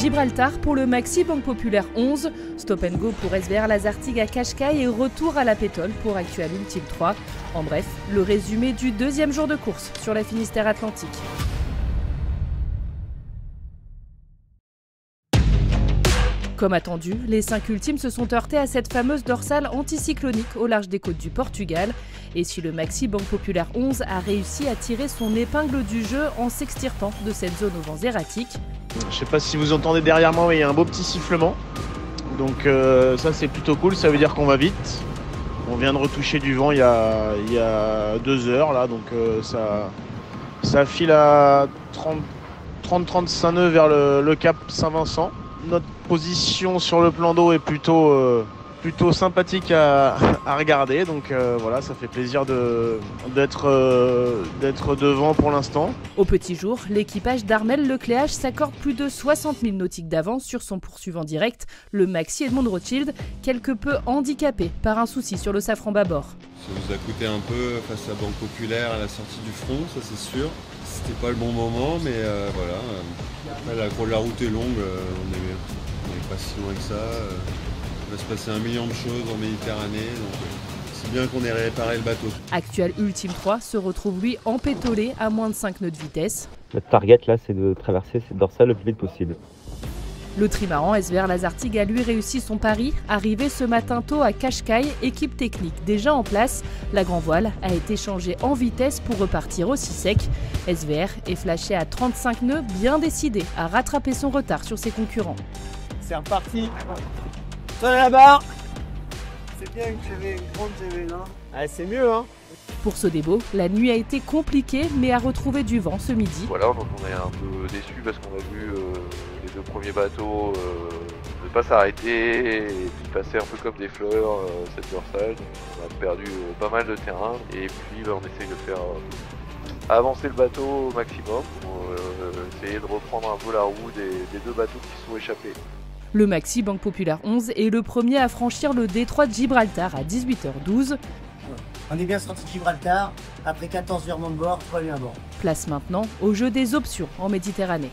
Gibraltar pour le Maxi Banque Populaire 11. Stop and go pour SVR Lazartigue à Cascais et retour à la Pétole pour Actual Ultime 3. En bref, le résumé du deuxième jour de course sur la Finistère Atlantique. Comme attendu, les 5 ultimes se sont heurtés à cette fameuse dorsale anticyclonique au large des côtes du Portugal. Et si le Maxi Banque Populaire 11 a réussi à tirer son épingle du jeu en s'extirpant de cette zone aux vents erratiques. Je ne sais pas si vous entendez derrière moi, mais il y a un beau petit sifflement. Donc ça c'est plutôt cool, ça veut dire qu'on va vite. On vient de retoucher du vent il y a 2 heures là, donc ça file à 30-35 nœuds vers le cap Saint-Vincent. Notre position sur le plan d'eau est plutôt sympathique à regarder, donc voilà, ça fait plaisir d'être devant pour l'instant. Au petit jour, l'équipage d'Armel Lecléache s'accorde plus de 60 000 nautiques d'avance sur son poursuivant direct, le Maxi Edmond Rothschild, quelque peu handicapé par un souci sur le safran bâbord. Ça nous a coûté un peu face à Banque Populaire à la sortie du front, ça c'est sûr. C'était pas le bon moment, mais voilà. Après, la route est longue, on est pas si loin que ça. Il va se passer 1 million de choses en Méditerranée, donc c'est bien qu'on ait réparé le bateau. Actual Ultime 3 se retrouve lui empétolé à moins de 5 nœuds de vitesse. Notre target là, c'est de traverser cette dorsale le plus vite possible. Le trimaran SVR Lazartigue a lui réussi son pari. Arrivé ce matin tôt à Cascais, équipe technique déjà en place. La grand voile a été changée en vitesse pour repartir aussi sec. SVR est flashé à 35 nœuds, bien décidé à rattraper son retard sur ses concurrents. C'est reparti. Prenez la barre. C'est bien une CV, une grande CV, non? Ah, c'est mieux, hein. Pour Sodebo, la nuit a été compliquée, mais a retrouvé du vent ce midi. Voilà, donc on est un peu déçus parce qu'on a vu les 2 premiers bateaux ne pas s'arrêter et puis passer un peu comme des fleurs cette dorsale. On a perdu pas mal de terrain et puis on essaye de faire avancer le bateau au maximum pour essayer de reprendre un peu la roue des 2 bateaux qui se sont échappés. Le Maxi Banque Populaire 11 est le premier à franchir le détroit de Gibraltar à 18h12. On est bien sorti de Gibraltar, après 14 virements de bord, 3 lieux à bord. Place maintenant au jeu des options en Méditerranée.